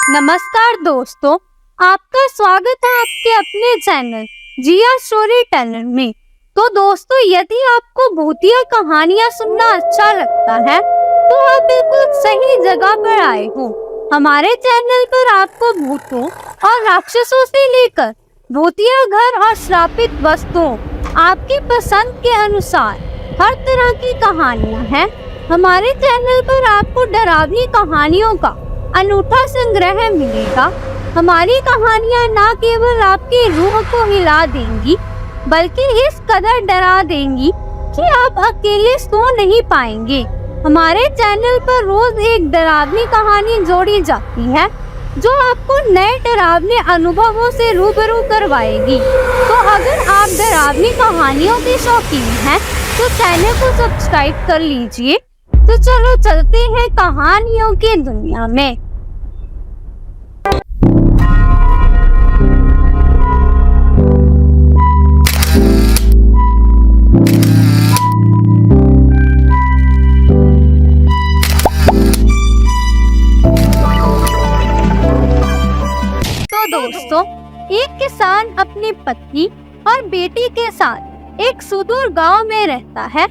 नमस्कार दोस्तों, आपका स्वागत है आपके अपने चैनल जिया स्टोरी टेलर में। तो दोस्तों, यदि आपको भूतिया कहानियाँ सुनना अच्छा लगता है तो आप बिल्कुल सही जगह पर आए हो। हमारे चैनल पर आपको भूतों और राक्षसों से लेकर भूतिया घर और श्रापित वस्तुओं आपकी पसंद के अनुसार हर तरह की कहानियाँ हैं। हमारे चैनल पर आपको डरावनी कहानियों का अनूठा संग्रह मिलेगा। हमारी कहानियाँ न केवल आपकी रूह को हिला देंगी बल्कि इस कदर डरा देंगी कि आप अकेले सो नहीं पाएंगे। हमारे चैनल पर रोज एक डरावनी कहानी जोड़ी जाती है जो आपको नए डरावने अनुभवों से रूबरू करवाएगी। तो अगर आप डरावनी कहानियों के शौकीन हैं तो चैनल को सब्सक्राइब कर लीजिए। तो चलो चलते हैं कहानियों की दुनिया में। तो दोस्तों, एक किसान अपनी पत्नी और बेटी के साथ एक सुदूर गांव में रहता है।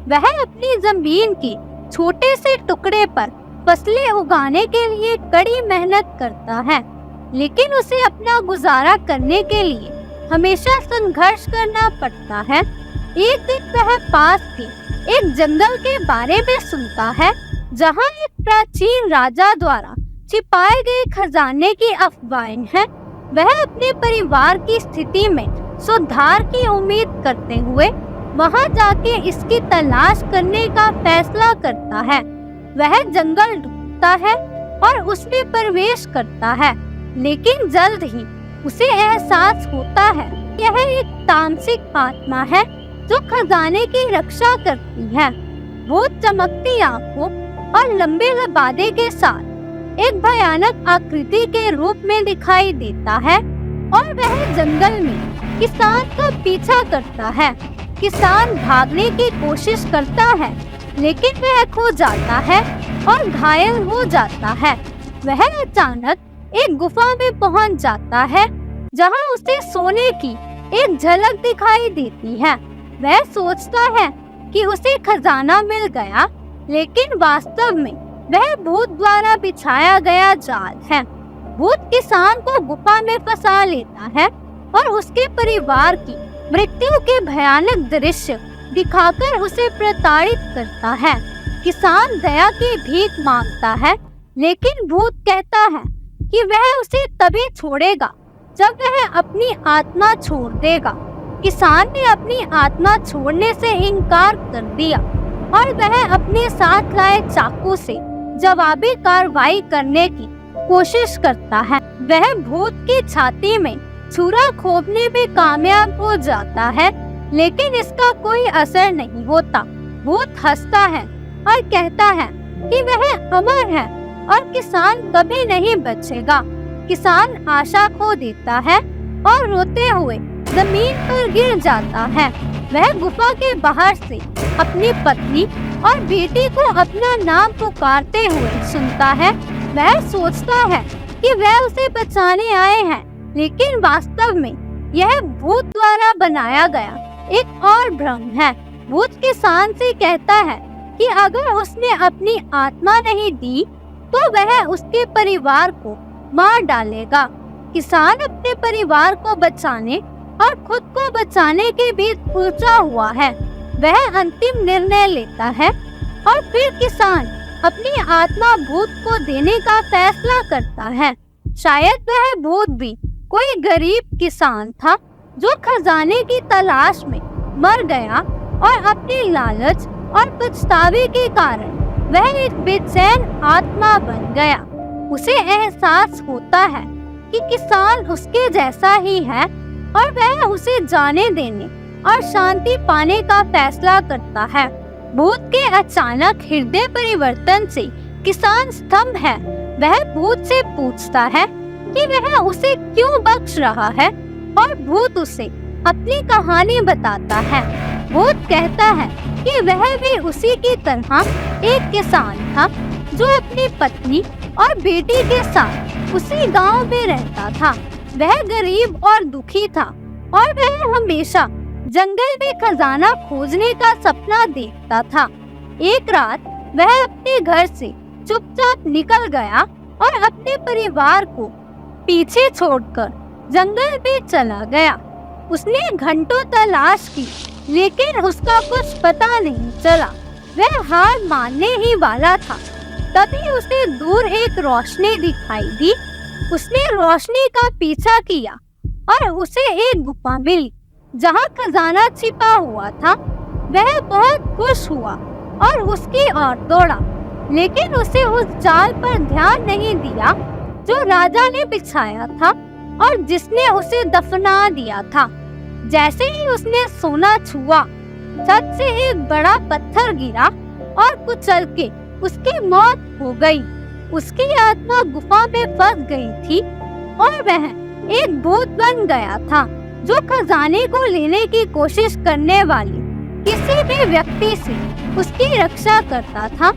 वह अपनी जमीन की छोटे से टुकड़े पर फसलें उगाने के लिए कड़ी मेहनत करता है, लेकिन उसे अपना गुजारा करने के लिए हमेशा संघर्ष करना पड़ता है। एक दिन वह पास के एक जंगल के बारे में सुनता है जहां एक प्राचीन राजा द्वारा छिपाए गए खजाने की अफवाहें हैं। वह अपने परिवार की स्थिति में सुधार की उम्मीद करते हुए वहां जाके इसकी तलाश करने का फैसला करता है। वह जंगल ढूंढता है और उसमें प्रवेश करता है, लेकिन जल्द ही उसे एहसास होता है यह एक तामसिक आत्मा है जो खजाने की रक्षा करती है। वो चमकती आंखों और लंबे लबादे के साथ एक भयानक आकृति के रूप में दिखाई देता है और वह जंगल में किसान का पीछा करता है। किसान भागने की कोशिश करता है, लेकिन वह खो जाता है और घायल हो जाता है। वह अचानक एक गुफा में पहुंच जाता है जहां उसे सोने की एक झलक दिखाई देती है। वह सोचता है कि उसे खजाना मिल गया, लेकिन वास्तव में वह भूत द्वारा बिछाया गया जाल है। भूत किसान को गुफा में फंसा लेता है और उसके परिवार की मृत्यु के भयानक दृश्य दिखाकर उसे प्रताड़ित करता है। किसान दया की भीख मांगता है, लेकिन भूत कहता है कि वह उसे तभी छोड़ेगा जब वह अपनी आत्मा छोड़ देगा। किसान ने अपनी आत्मा छोड़ने से इनकार कर दिया और वह अपने साथ लाए चाकू से जवाबी कार्रवाई करने की कोशिश करता है। वह भूत की छाती में छुरा खोपने में कामयाब हो जाता है, लेकिन इसका कोई असर नहीं होता। भूत हंसता है और कहता है कि वह अमर है और किसान कभी नहीं बचेगा। किसान आशा खो देता है और रोते हुए जमीन पर गिर जाता है। वह गुफा के बाहर से अपनी पत्नी और बेटी को अपना नाम पुकारते हुए सुनता है। वह सोचता है कि वह उसे बचाने आए हैं, लेकिन वास्तव में यह भूत द्वारा बनाया गया एक और भ्रम है। भूत किसान से कहता है कि अगर उसने अपनी आत्मा नहीं दी तो वह उसके परिवार को मार डालेगा। किसान अपने परिवार को बचाने और खुद को बचाने के बीच उलझा हुआ है। वह अंतिम निर्णय लेता है और फिर किसान अपनी आत्मा भूत को देने का फैसला करता है। शायद वह भूत भी कोई गरीब किसान था जो खजाने की तलाश में मर गया और अपनी लालच और पछतावे के कारण वह एक बेचैन आत्मा बन गया। उसे एहसास होता है कि किसान उसके जैसा ही है और वह उसे जाने देने और शांति पाने का फैसला करता है। भूत के अचानक हृदय परिवर्तन से किसान स्तंभ है। वह भूत से पूछता है कि वह उसे क्यों बख्श रहा है और भूत उसे अपनी कहानी बताता है। भूत कहता है कि वह भी उसी की तरह एक किसान था जो अपनी पत्नी और बेटी के साथ उसी गांव में रहता था। वह गरीब और दुखी था और वह हमेशा जंगल में खजाना खोजने का सपना देखता था। एक रात वह अपने घर से चुपचाप निकल गया और अपने परिवार को पीछे छोड़कर जंगल में चला गया। उसने घंटों तलाश की, लेकिन उसका कुछ पता नहीं चला। वह हार मानने ही वाला था। तभी उसे दूर एक रोशनी दिखाई दी। उसने रोशनी का पीछा किया और उसे एक गुफा मिली जहाँ खजाना छिपा हुआ था। वह बहुत खुश हुआ और उसकी ओर दौड़ा, लेकिन उसे उस जाल पर ध्यान नहीं दिया जो राजा ने बिछाया था और जिसने उसे दफना दिया था। जैसे ही उसने सोना छुआ, छत से एक बड़ा पत्थर गिरा और कुचल के उसकी मौत हो गई। उसकी आत्मा गुफा में फंस गई थी और वह एक भूत बन गया था जो खजाने को लेने की कोशिश करने वाले किसी भी व्यक्ति से उसकी रक्षा करता था।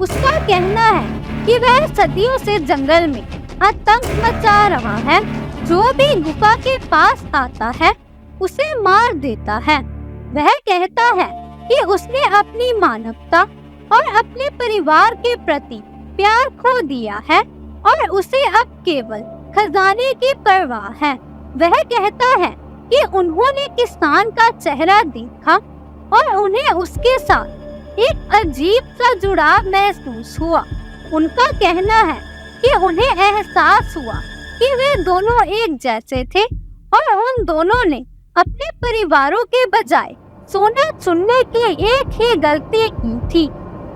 उसका कहना है कि वह सदियों से जंगल में आतंक मचा रहा है। जो भी गुफा के पास आता है उसे मार देता है। वह कहता है कि उसने अपनी मानवता और अपने परिवार के प्रति प्यार खो दिया है और उसे अब केवल खजाने की परवाह है। वह कहता है कि उन्होंने किसान का चेहरा देखा और उन्हें उसके साथ एक अजीब सा जुड़ाव महसूस हुआ। उनका कहना है कि उन्हें एहसास हुआ कि वे दोनों एक जैसे थे और उन दोनों ने अपने परिवारों के बजाय सोना चुनने की एक ही गलती की थी।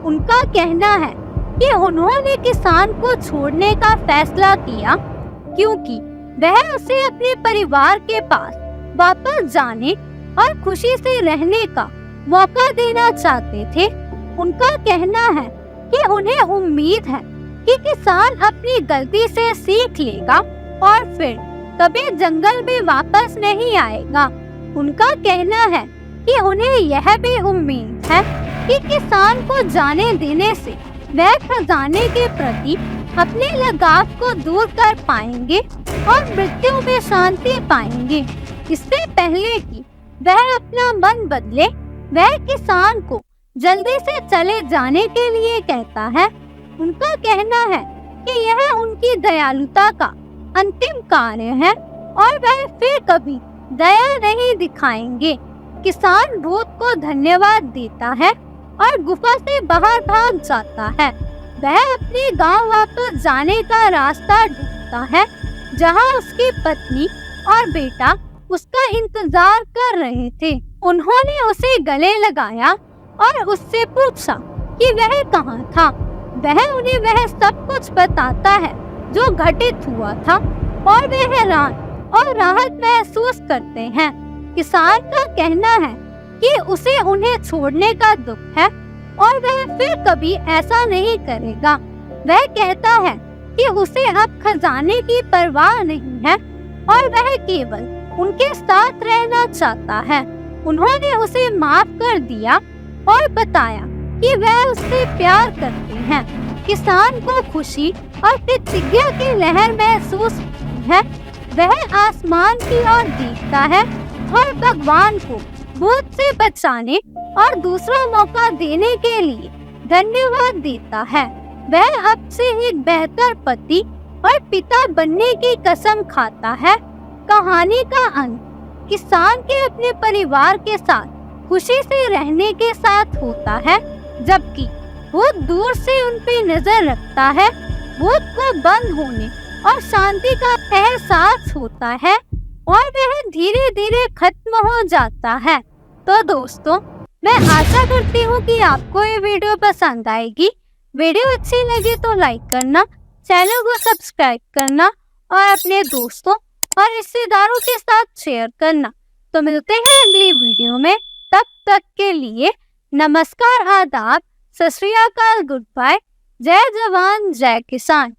उनका कहना है कि उन्होंने किसान को छोड़ने का फैसला किया क्योंकि वह उसे अपने परिवार के पास वापस जाने और खुशी से रहने का मौका देना चाहते थे। उनका कहना है कि उन्हें उम्मीद है कि किसान अपनी गलती से सीख लेगा और फिर कभी जंगल में वापस नहीं आएगा। उनका कहना है कि उन्हें यह भी उम्मीद है कि किसान को जाने देने से वह खजाने के प्रति अपने लगाव को दूर कर पाएंगे और मृत्यु में शांति पाएंगे। इससे पहले कि वह अपना मन बदले, वह किसान को जल्दी से चले जाने के लिए कहता है। उनका कहना है कि यह उनकी दयालुता का अंतिम कार्य है और वह फिर कभी दया नहीं दिखाएंगे। किसान भूत को धन्यवाद देता है और गुफा से बाहर भाग जाता है। वह अपने गांव वापस जाने का रास्ता ढूंढता है, जहां उसकी पत्नी और बेटा उसका इंतजार कर रहे थे। उन्होंने उसे गले लगाया और उससे पूछा कि वह कहाँ था। वह उन्हें वह सब कुछ बताता है जो घटित हुआ था और वे हैरान और राहत महसूस करते हैं। किसान का कहना है कि उसे उन्हें छोड़ने का दुख है और वह फिर कभी ऐसा नहीं करेगा। वह कहता है कि उसे अब खजाने की परवाह नहीं है और वह केवल उनके साथ रहना चाहता है। उन्होंने उसे माफ कर दिया और बताया कि वह उससे प्यार करते हैं। किसान को खुशी और कृतज्ञता की लहर महसूस होती है। वह आसमान की ओर देखता है और भगवान को भूत से बचाने और दूसरा मौका देने के लिए धन्यवाद देता है। वह अब से एक बेहतर पति और पिता बनने की कसम खाता है। कहानी का अंत किसान के अपने परिवार के साथ खुशी से रहने के साथ होता है, जबकि भूत दूर से उन पे नजर रखता है। भूत को बंद होने और शांति का एहसास होता है और वह धीरे धीरे खत्म हो जाता है। तो दोस्तों, मैं आशा करती हूँ कि आपको ये वीडियो पसंद आएगी। वीडियो अच्छी लगी तो लाइक करना, चैनल को सब्सक्राइब करना और अपने दोस्तों और रिश्तेदारों के साथ शेयर करना। तो मिलते हैं अगली वीडियो में। तब तक के लिए नमस्कार, आदाब, सत श्री अकाल, गुड बाय। जय जवान जय किसान।